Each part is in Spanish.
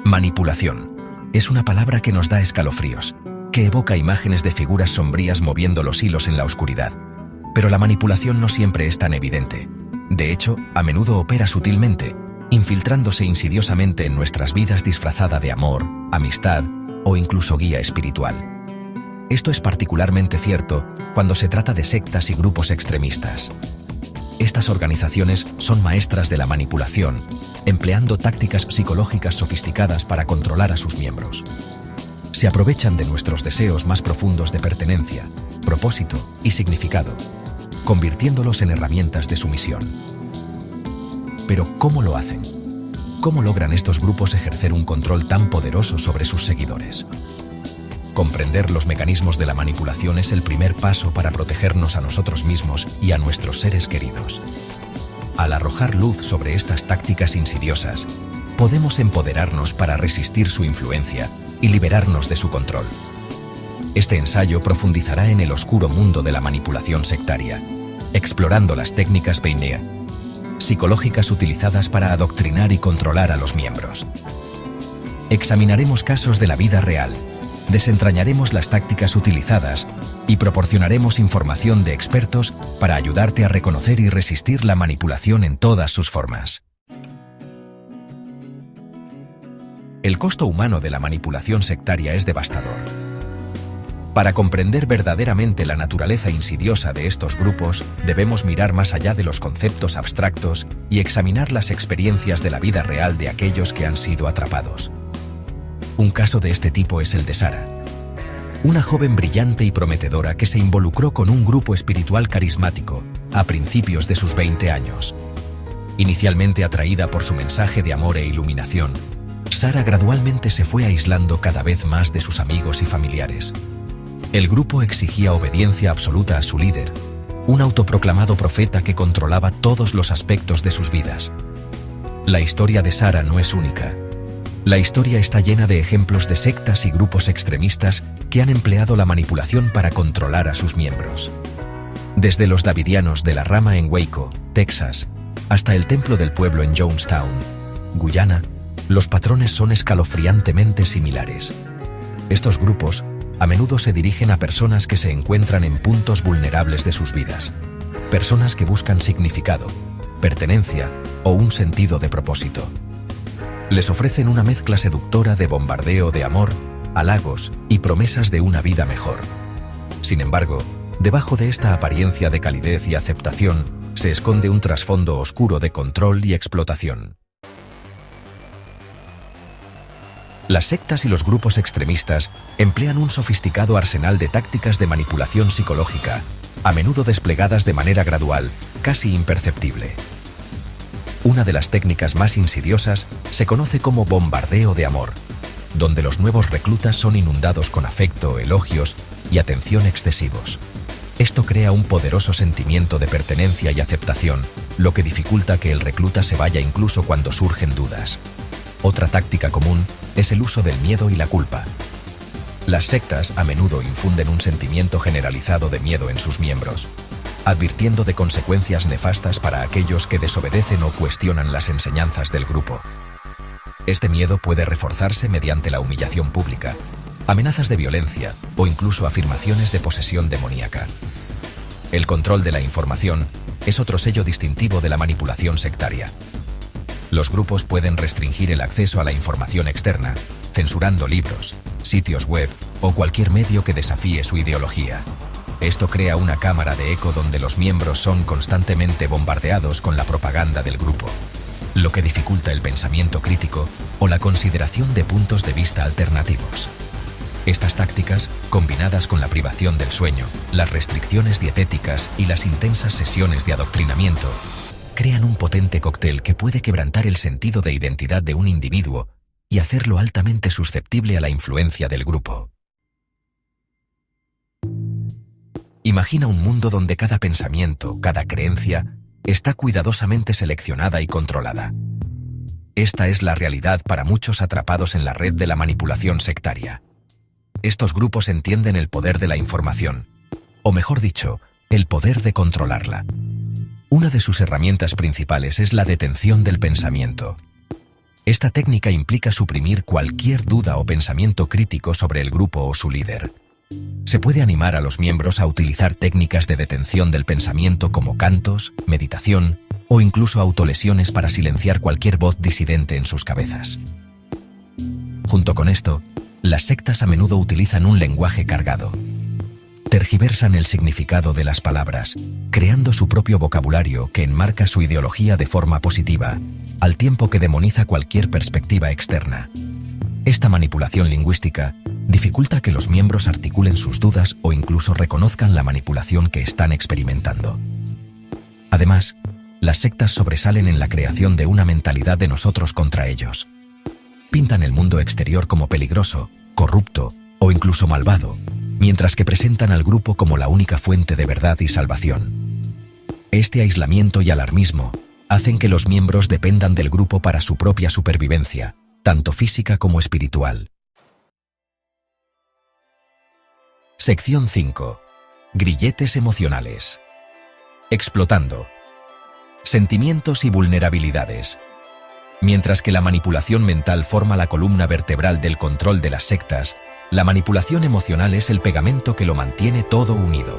Manipulación. Es una palabra que nos da escalofríos, que evoca imágenes de figuras sombrías moviendo los hilos en la oscuridad. Pero la manipulación no siempre es tan evidente. De hecho, a menudo opera sutilmente, infiltrándose insidiosamente en nuestras vidas disfrazada de amor, amistad o incluso guía espiritual. Esto es particularmente cierto cuando se trata de sectas y grupos extremistas. Estas organizaciones son maestras de la manipulación, empleando tácticas psicológicas sofisticadas para controlar a sus miembros. Se aprovechan de nuestros deseos más profundos de pertenencia, propósito y significado, convirtiéndolos en herramientas de sumisión. Pero, ¿cómo lo hacen? ¿Cómo logran estos grupos ejercer un control tan poderoso sobre sus seguidores? Comprender los mecanismos de la manipulación es el primer paso para protegernos a nosotros mismos y a nuestros seres queridos. Al arrojar luz sobre estas tácticas insidiosas, podemos empoderarnos para resistir su influencia y liberarnos de su control. Este ensayo profundizará en el oscuro mundo de la manipulación sectaria, explorando las técnicas psicológicas utilizadas para adoctrinar y controlar a los miembros. Examinaremos casos de la vida real, desentrañaremos las tácticas utilizadas y proporcionaremos información de expertos para ayudarte a reconocer y resistir la manipulación en todas sus formas. El costo humano de la manipulación sectaria es devastador. Para comprender verdaderamente la naturaleza insidiosa de estos grupos, debemos mirar más allá de los conceptos abstractos y examinar las experiencias de la vida real de aquellos que han sido atrapados. Un caso de este tipo es el de Sara, una joven brillante y prometedora que se involucró con un grupo espiritual carismático a principios de sus 20 años. Inicialmente atraída por su mensaje de amor e iluminación, Sara gradualmente se fue aislando cada vez más de sus amigos y familiares. El grupo exigía obediencia absoluta a su líder, un autoproclamado profeta que controlaba todos los aspectos de sus vidas. La historia de Sara no es única. La historia está llena de ejemplos de sectas y grupos extremistas que han empleado la manipulación para controlar a sus miembros. Desde los davidianos de la rama en Waco, Texas, hasta el templo del pueblo en Jonestown, Guyana, los patrones son escalofriantemente similares. Estos grupos a menudo se dirigen a personas que se encuentran en puntos vulnerables de sus vidas, personas que buscan significado, pertenencia o un sentido de propósito. Les ofrecen una mezcla seductora de bombardeo de amor, halagos y promesas de una vida mejor. Sin embargo, debajo de esta apariencia de calidez y aceptación, se esconde un trasfondo oscuro de control y explotación. Las sectas y los grupos extremistas emplean un sofisticado arsenal de tácticas de manipulación psicológica, a menudo desplegadas de manera gradual, casi imperceptible. Una de las técnicas más insidiosas se conoce como bombardeo de amor, donde los nuevos reclutas son inundados con afecto, elogios y atención excesivos. Esto crea un poderoso sentimiento de pertenencia y aceptación, lo que dificulta que el recluta se vaya incluso cuando surgen dudas. Otra táctica común es el uso del miedo y la culpa. Las sectas a menudo infunden un sentimiento generalizado de miedo en sus miembros, advirtiendo de consecuencias nefastas para aquellos que desobedecen o cuestionan las enseñanzas del grupo. Este miedo puede reforzarse mediante la humillación pública, amenazas de violencia o incluso afirmaciones de posesión demoníaca. El control de la información es otro sello distintivo de la manipulación sectaria. Los grupos pueden restringir el acceso a la información externa, censurando libros, sitios web o cualquier medio que desafíe su ideología. Esto crea una cámara de eco donde los miembros son constantemente bombardeados con la propaganda del grupo, lo que dificulta el pensamiento crítico o la consideración de puntos de vista alternativos. Estas tácticas, combinadas con la privación del sueño, las restricciones dietéticas y las intensas sesiones de adoctrinamiento, crean un potente cóctel que puede quebrantar el sentido de identidad de un individuo y hacerlo altamente susceptible a la influencia del grupo. Imagina un mundo donde cada pensamiento, cada creencia, está cuidadosamente seleccionada y controlada. Esta es la realidad para muchos atrapados en la red de la manipulación sectaria. Estos grupos entienden el poder de la información, o mejor dicho, el poder de controlarla. Una de sus herramientas principales es la detención del pensamiento. Esta técnica implica suprimir cualquier duda o pensamiento crítico sobre el grupo o su líder. Se puede animar a los miembros a utilizar técnicas de detención del pensamiento como cantos, meditación o incluso autolesiones para silenciar cualquier voz disidente en sus cabezas. Junto con esto, las sectas a menudo utilizan un lenguaje cargado. Tergiversan el significado de las palabras, creando su propio vocabulario que enmarca su ideología de forma positiva, al tiempo que demoniza cualquier perspectiva externa. Esta manipulación lingüística dificulta que los miembros articulen sus dudas o incluso reconozcan la manipulación que están experimentando. Además, las sectas sobresalen en la creación de una mentalidad de nosotros contra ellos. Pintan el mundo exterior como peligroso, corrupto o incluso malvado, mientras que presentan al grupo como la única fuente de verdad y salvación. Este aislamiento y alarmismo hacen que los miembros dependan del grupo para su propia supervivencia, tanto física como espiritual. Sección 5. Grilletes emocionales. Explotando. Sentimientos y vulnerabilidades. Mientras que la manipulación mental forma la columna vertebral del control de las sectas, la manipulación emocional es el pegamento que lo mantiene todo unido.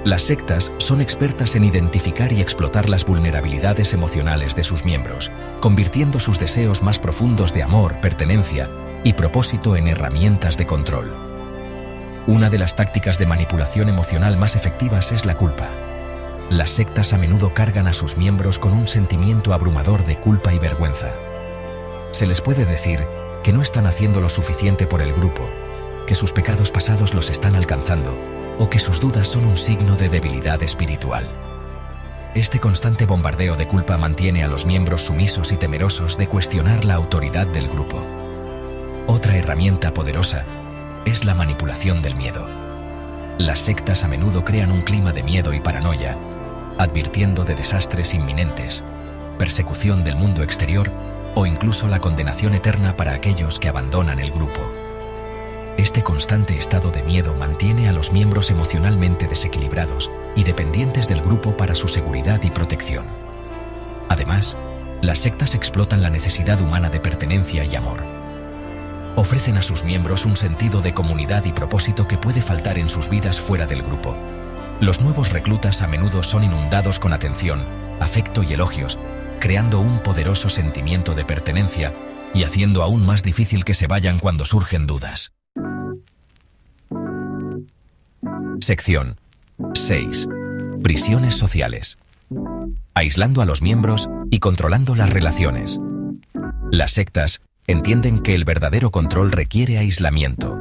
Las sectas son expertas en identificar y explotar las vulnerabilidades emocionales de sus miembros, convirtiendo sus deseos más profundos de amor, pertenencia y propósito en herramientas de control. Una de las tácticas de manipulación emocional más efectivas es la culpa. Las sectas a menudo cargan a sus miembros con un sentimiento abrumador de culpa y vergüenza. Se les puede decir que no están haciendo lo suficiente por el grupo, que sus pecados pasados los están alcanzando, o que sus dudas son un signo de debilidad espiritual. Este constante bombardeo de culpa mantiene a los miembros sumisos y temerosos de cuestionar la autoridad del grupo. Otra herramienta poderosa es la manipulación del miedo. Las sectas a menudo crean un clima de miedo y paranoia, advirtiendo de desastres inminentes, persecución del mundo exterior o incluso la condenación eterna para aquellos que abandonan el grupo. Este constante estado de miedo mantiene a los miembros emocionalmente desequilibrados y dependientes del grupo para su seguridad y protección. Además, las sectas explotan la necesidad humana de pertenencia y amor. Ofrecen a sus miembros un sentido de comunidad y propósito que puede faltar en sus vidas fuera del grupo. Los nuevos reclutas a menudo son inundados con atención, afecto y elogios, creando un poderoso sentimiento de pertenencia y haciendo aún más difícil que se vayan cuando surgen dudas. Sección 6. Prisiones sociales. Aislando a los miembros y controlando las relaciones. Las sectas entienden que el verdadero control requiere aislamiento.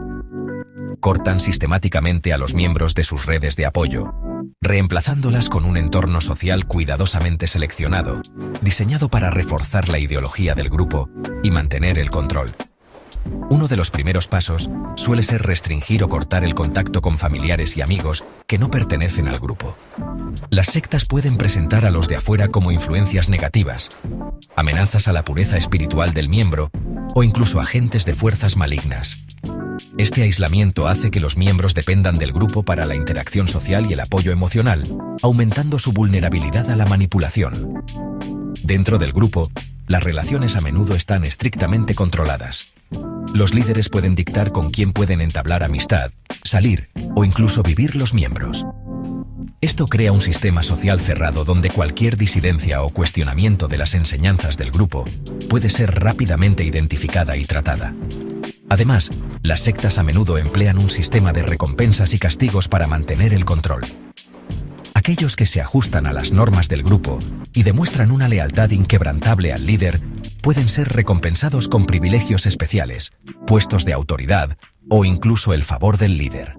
Cortan sistemáticamente a los miembros de sus redes de apoyo, reemplazándolas con un entorno social cuidadosamente seleccionado, diseñado para reforzar la ideología del grupo y mantener el control. Uno de los primeros pasos suele ser restringir o cortar el contacto con familiares y amigos que no pertenecen al grupo. Las sectas pueden presentar a los de afuera como influencias negativas, amenazas a la pureza espiritual del miembro o incluso agentes de fuerzas malignas. Este aislamiento hace que los miembros dependan del grupo para la interacción social y el apoyo emocional, aumentando su vulnerabilidad a la manipulación. Dentro del grupo, las relaciones a menudo están estrictamente controladas. Los líderes pueden dictar con quién pueden entablar amistad, salir o incluso vivir los miembros. Esto crea un sistema social cerrado donde cualquier disidencia o cuestionamiento de las enseñanzas del grupo puede ser rápidamente identificada y tratada. Además, las sectas a menudo emplean un sistema de recompensas y castigos para mantener el control. Aquellos que se ajustan a las normas del grupo y demuestran una lealtad inquebrantable al líder pueden ser recompensados con privilegios especiales, puestos de autoridad o incluso el favor del líder.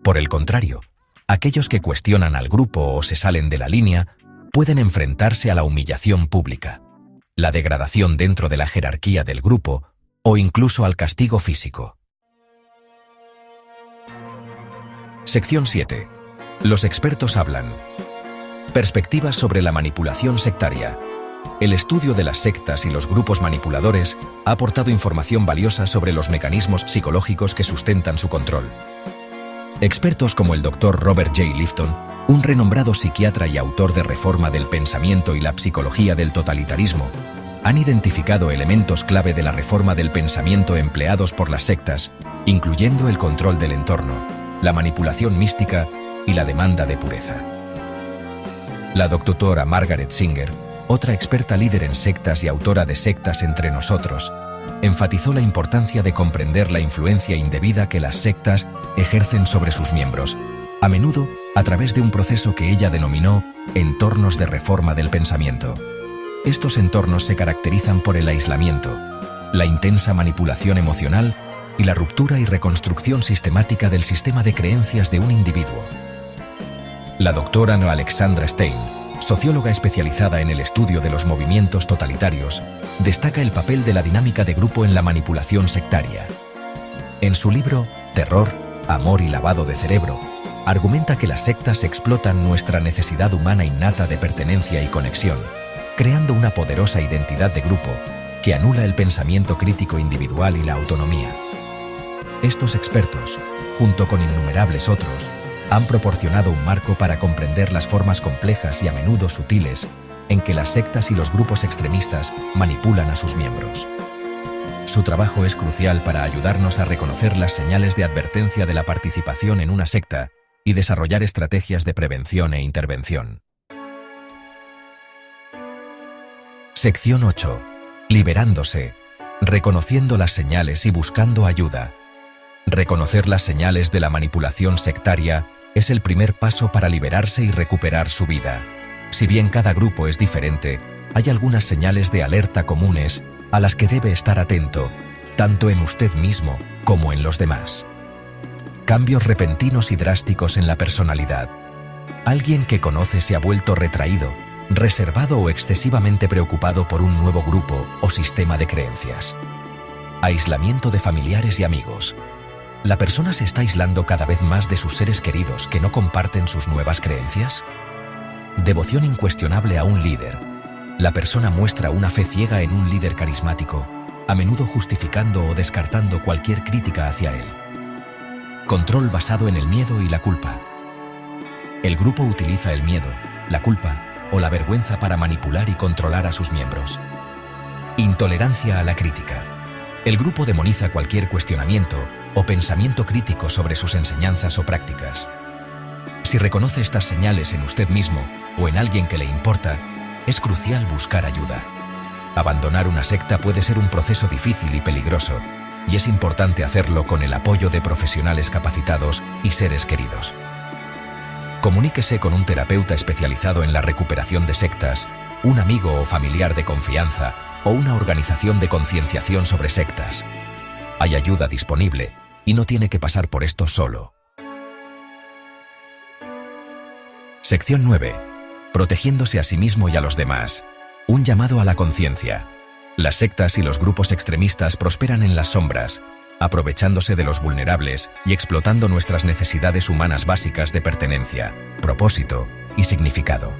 Por el contrario, aquellos que cuestionan al grupo o se salen de la línea pueden enfrentarse a la humillación pública, la degradación dentro de la jerarquía del grupo o incluso al castigo físico. Sección 7. Los expertos hablan. Perspectivas sobre la manipulación sectaria. El estudio de las sectas y los grupos manipuladores ha aportado información valiosa sobre los mecanismos psicológicos que sustentan su control. Expertos como el Dr. Robert J. Lifton, un renombrado psiquiatra y autor de Reforma del Pensamiento y la Psicología del Totalitarismo, han identificado elementos clave de la reforma del pensamiento empleados por las sectas, incluyendo el control del entorno, la manipulación mística y la demanda de pureza. La doctora Margaret Singer, otra experta líder en sectas y autora de Sectas entre nosotros, enfatizó la importancia de comprender la influencia indebida que las sectas ejercen sobre sus miembros, a menudo a través de un proceso que ella denominó entornos de reforma del pensamiento. Estos entornos se caracterizan por el aislamiento, la intensa manipulación emocional y la ruptura y reconstrucción sistemática del sistema de creencias de un individuo. La doctora Alexandra Stein, socióloga especializada en el estudio de los movimientos totalitarios, destaca el papel de la dinámica de grupo en la manipulación sectaria. En su libro Terror, Amor y Lavado de Cerebro, argumenta que las sectas explotan nuestra necesidad humana innata de pertenencia y conexión, creando una poderosa identidad de grupo que anula el pensamiento crítico individual y la autonomía. Estos expertos, junto con innumerables otros, han proporcionado un marco para comprender las formas complejas y a menudo sutiles en que las sectas y los grupos extremistas manipulan a sus miembros. Su trabajo es crucial para ayudarnos a reconocer las señales de advertencia de la participación en una secta y desarrollar estrategias de prevención e intervención. Sección 8. Liberándose, reconociendo las señales y buscando ayuda. Reconocer las señales de la manipulación sectaria es el primer paso para liberarse y recuperar su vida. Si bien cada grupo es diferente, hay algunas señales de alerta comunes a las que debe estar atento, tanto en usted mismo como en los demás. Cambios repentinos y drásticos en la personalidad. Alguien que conoce se ha vuelto retraído, reservado o excesivamente preocupado por un nuevo grupo o sistema de creencias. Aislamiento de familiares y amigos. ¿La persona se está aislando cada vez más de sus seres queridos que no comparten sus nuevas creencias? Devoción incuestionable a un líder. La persona muestra una fe ciega en un líder carismático, a menudo justificando o descartando cualquier crítica hacia él. Control basado en el miedo y la culpa. El grupo utiliza el miedo, la culpa o la vergüenza para manipular y controlar a sus miembros. Intolerancia a la crítica. El grupo demoniza cualquier cuestionamiento o pensamiento crítico sobre sus enseñanzas o prácticas. Si reconoce estas señales en usted mismo o en alguien que le importa, es crucial buscar ayuda. Abandonar una secta puede ser un proceso difícil y peligroso, y es importante hacerlo con el apoyo de profesionales capacitados y seres queridos. Comuníquese con un terapeuta especializado en la recuperación de sectas, un amigo o familiar de confianza o una organización de concienciación sobre sectas. Hay ayuda disponible y no tiene que pasar por esto solo. Sección 9. Protegiéndose a sí mismo y a los demás. Un llamado a la conciencia. Las sectas y los grupos extremistas prosperan en las sombras, aprovechándose de los vulnerables y explotando nuestras necesidades humanas básicas de pertenencia, propósito y significado.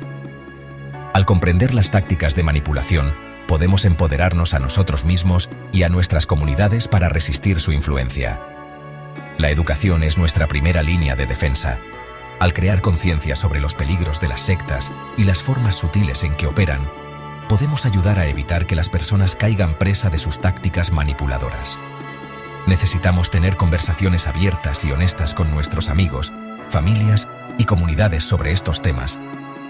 Al comprender las tácticas de manipulación, podemos empoderarnos a nosotros mismos y a nuestras comunidades para resistir su influencia. La educación es nuestra primera línea de defensa. Al crear conciencia sobre los peligros de las sectas y las formas sutiles en que operan, podemos ayudar a evitar que las personas caigan presa de sus tácticas manipuladoras. Necesitamos tener conversaciones abiertas y honestas con nuestros amigos, familias y comunidades sobre estos temas,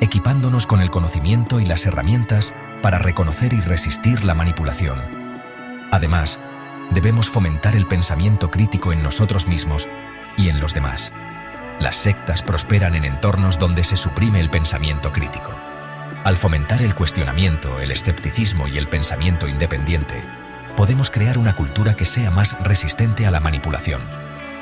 equipándonos con el conocimiento y las herramientas para reconocer y resistir la manipulación. Además, debemos fomentar el pensamiento crítico en nosotros mismos y en los demás. Las sectas prosperan en entornos donde se suprime el pensamiento crítico. Al fomentar el cuestionamiento, el escepticismo y el pensamiento independiente, podemos crear una cultura que sea más resistente a la manipulación.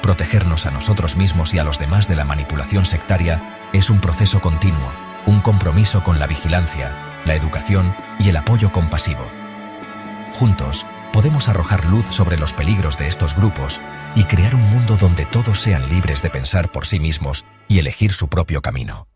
Protegernos a nosotros mismos y a los demás de la manipulación sectaria es un proceso continuo, un compromiso con la vigilancia, la educación y el apoyo compasivo. Juntos, podemos arrojar luz sobre los peligros de estos grupos y crear un mundo donde todos sean libres de pensar por sí mismos y elegir su propio camino.